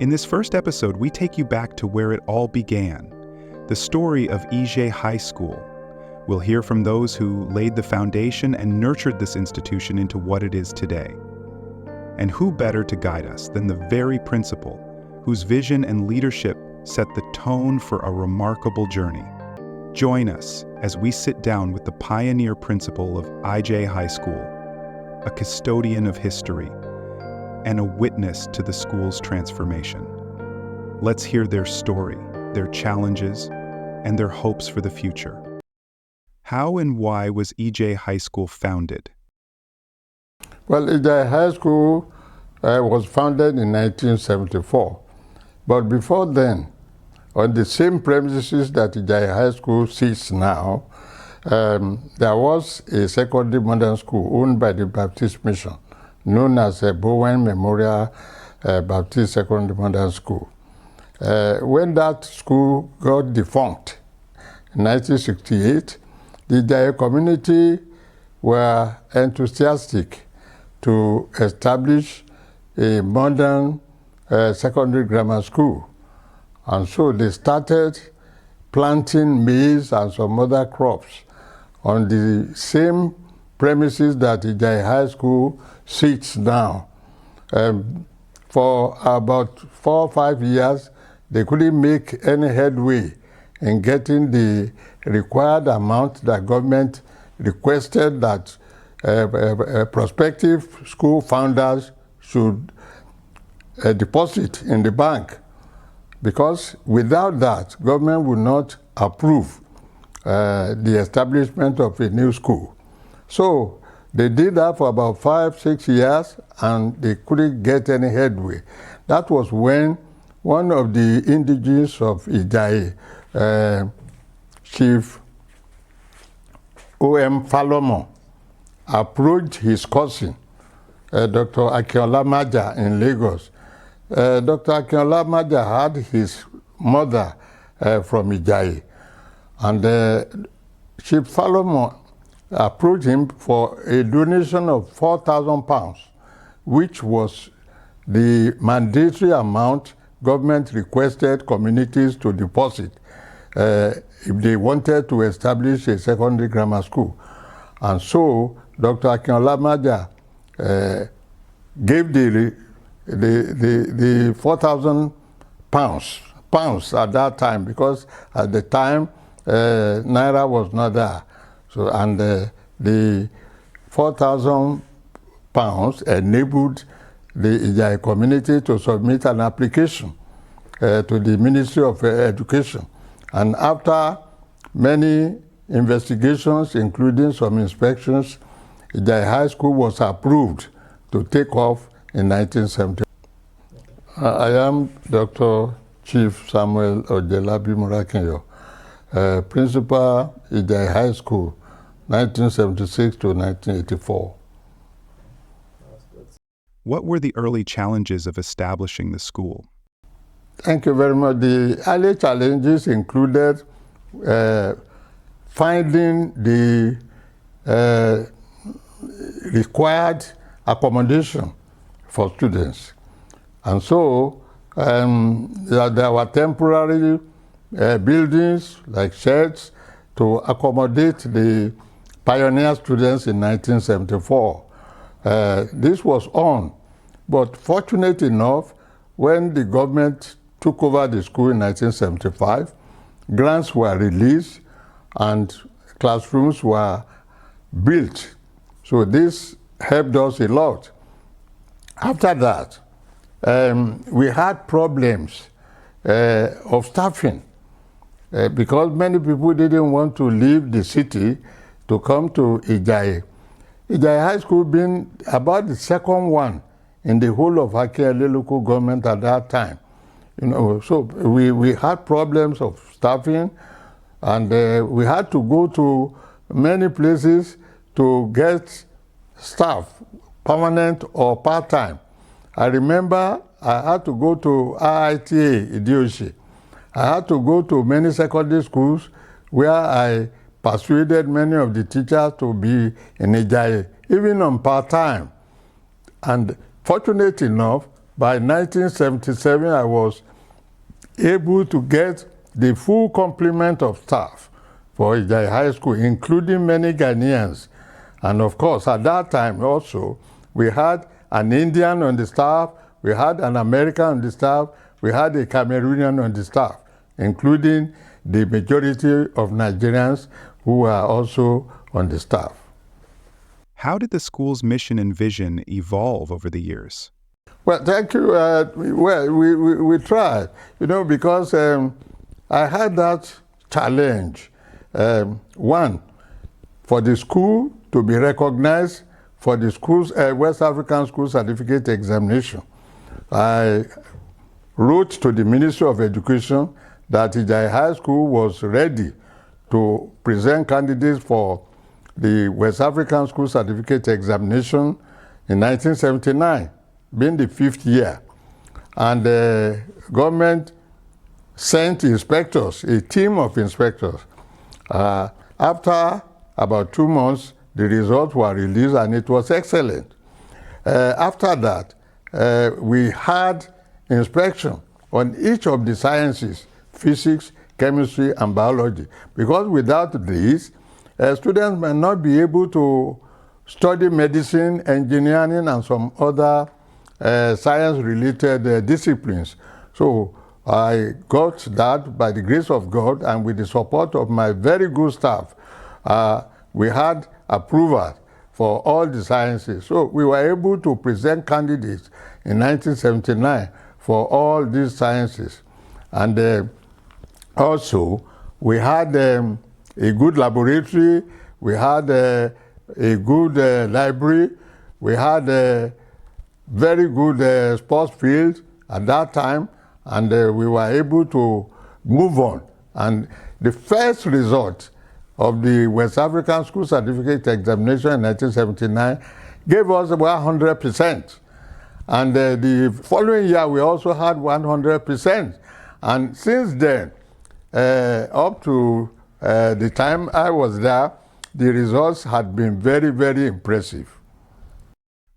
In this first episode, we take you back to where it all began, the story of Ijaye High School. We'll hear from those who laid the foundation and nurtured this institution into what it is today. And who better to guide us than the very principal, whose vision and leadership set the tone for a remarkable journey. Join us as we sit down with the pioneer principal of Ijaye High School, a custodian of history, and a witness to the school's transformation. Let's hear their story, their challenges, and their hopes for the future. How and why was Ijaye High School founded? Well, Ijaye High School was founded in 1974. But before then, on the same premises that Ijaye High School sits now, there was a secondary modern school owned by the Baptist Mission, known as Bowen Memorial Baptist Secondary Modern School. When that school got defunct in 1968, the Ijaye community were enthusiastic to establish a modern secondary grammar school. And so they started planting maize and some other crops on the same premises that Ijaye High School sits now. For about 4 or 5 years, they couldn't make any headway in getting the required amount that government requested that prospective school founders should deposit in the bank, because without that, government would not approve the establishment of a new school. So they did that for about 5, 6 years, and they couldn't get any headway. That was when one of the indigenes of Ijaye, Chief O.M. Falomo, approached his cousin, Dr. Akinola Maja in Lagos. Dr. Akinola Maja had his mother from Ijaye, and Chief Falomo approached him for a donation of £4,000, which was the mandatory amount government requested communities to deposit if they wanted to establish a secondary grammar school. And so Dr. Akinola Maja gave the £4,000 at that time, because at the time Naira was not there. So, and the £4,000 enabled the Ijaye community to submit an application to the Ministry of Education. And after many investigations, including some inspections, Ijaye High School was approved to take off in 1970. I am Dr. Chief Samuel Ojelabi Murakinyo, Principal, Ijaye High School, 1976 to 1984. What were the early challenges of establishing the school? Thank you very much. The early challenges included finding the required accommodation for students. And so there were temporary buildings like sheds to accommodate the pioneer students in 1974. This was on, but fortunate enough, when the government took over the school in 1975, grants were released and classrooms were built. So this helped us a lot. After that, we had problems of staffing because many people didn't want to leave the city to come to Ijaye. Ijaye High School being about the second one in the whole of Akinyele local government at that time. So we had problems of staffing, and we had to go to many places to get staff, permanent or part-time. I remember I had to go to IITA Idioshi. I had to go to many secondary schools where I persuaded many of the teachers to be in Ijaye, even on part-time. And fortunate enough, by 1977, I was able to get the full complement of staff for Ijaye High School, including many Ghanaians. And of course, at that time also, we had an Indian on the staff, we had an American on the staff, we had a Cameroonian on the staff, including the majority of Nigerians who were also on the staff. How did the school's mission and vision evolve over the years? Well, thank you. We tried, because I had that challenge. One, for the school to be recognized for the school's West African School Certificate Examination. I wrote to the Ministry of Education that Ijaye High School was ready to present candidates for the West African School Certificate Examination in 1979, being the 5th year. And the government sent inspectors, a team of inspectors. After about 2 months, the results were released and it was excellent. After that, we had inspection on each of the sciences, physics, chemistry, and biology. Because without these, students may not be able to study medicine, engineering, and some other science-related disciplines. So I got that by the grace of God and with the support of my very good staff. We had approval for all the sciences. So we were able to present candidates in 1979 for all these sciences. And also, we had a good laboratory, we had a good library, we had a very good sports field at that time, and we were able to move on. And the first result of the West African School Certificate Examination in 1979 gave us about 100%. And the following year, we also had 100%. And since then, up to the time I was there, the results had been very, very impressive.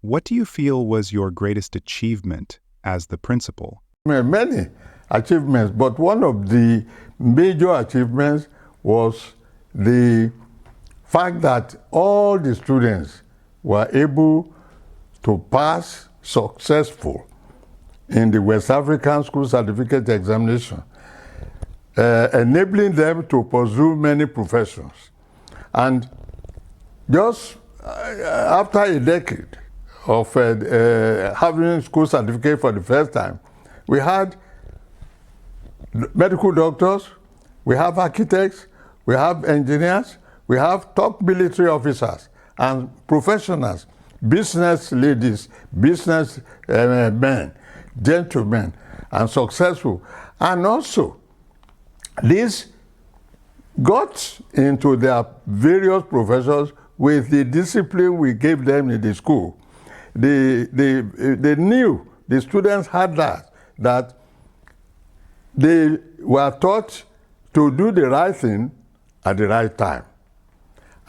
What do you feel was your greatest achievement as the principal? Many achievements, but one of the major achievements was the fact that all the students were able to pass successful in the West African School Certificate Examination, enabling them to pursue many professions. And just after a decade of having school certificate for the first time, we had medical doctors, we have architects, we have engineers, we have top military officers and professionals, business ladies, business men, gentlemen, and successful. And also, these got into their various professions with the discipline we gave them in the school. They knew, the students had that they were taught to do the right thing at the right time,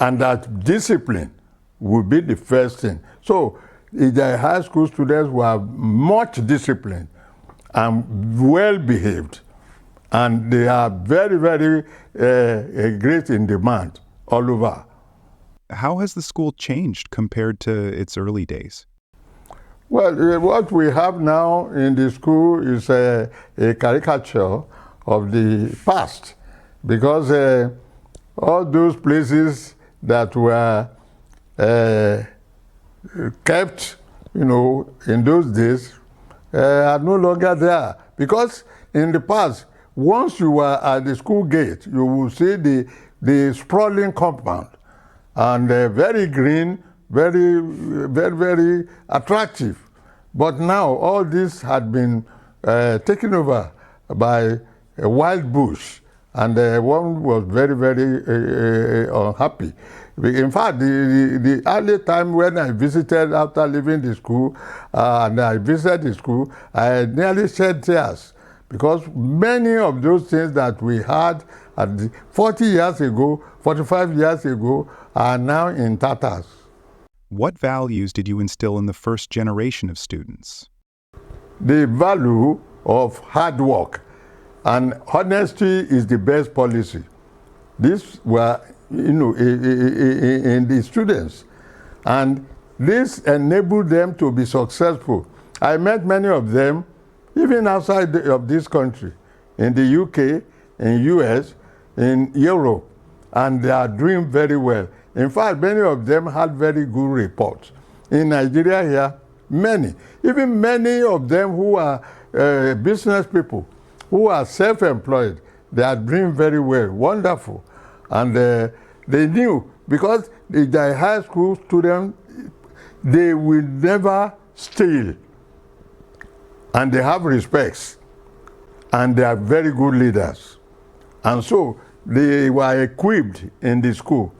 and that discipline would be the first thing. So Ijaye High School students were much disciplined and well behaved, and they are very, very great in demand all over. How has the school changed compared to its early days? Well, what we have now in the school is a caricature of the past, because all those places that were kept, in those days, are no longer there. Because in the past, once you were at the school gate, you will see the sprawling compound, and very green, very, very, very attractive. But now all this had been taken over by a wild bush, and one was very, very unhappy. In fact, the early time when I visited after leaving the school, and I visited the school, I nearly shed tears, because many of those things that we had 40 years ago, 45 years ago, are now in tatters. What values did you instill in the first generation of students? the value of hard work, and honesty is the best policy. These were, in the students, and this enabled them to be successful. I met many of them, even outside of this country, in the UK, in US, in Europe, and they are doing very well. In fact, many of them had very good reports. In Nigeria here, many of them who are business people, who are self-employed, they are doing very well, wonderful. And they knew, because the Ijaye High School students, they will never steal. And they have respects. And they are very good leaders. And so they were equipped in the school.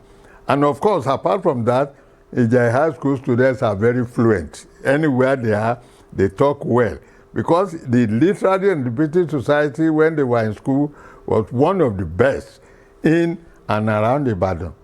And of course, apart from that, Ijaye High School students are very fluent. Anywhere they are, they talk well. Because the literary and the British society, when they were in school, was one of the best in and around Ibadan.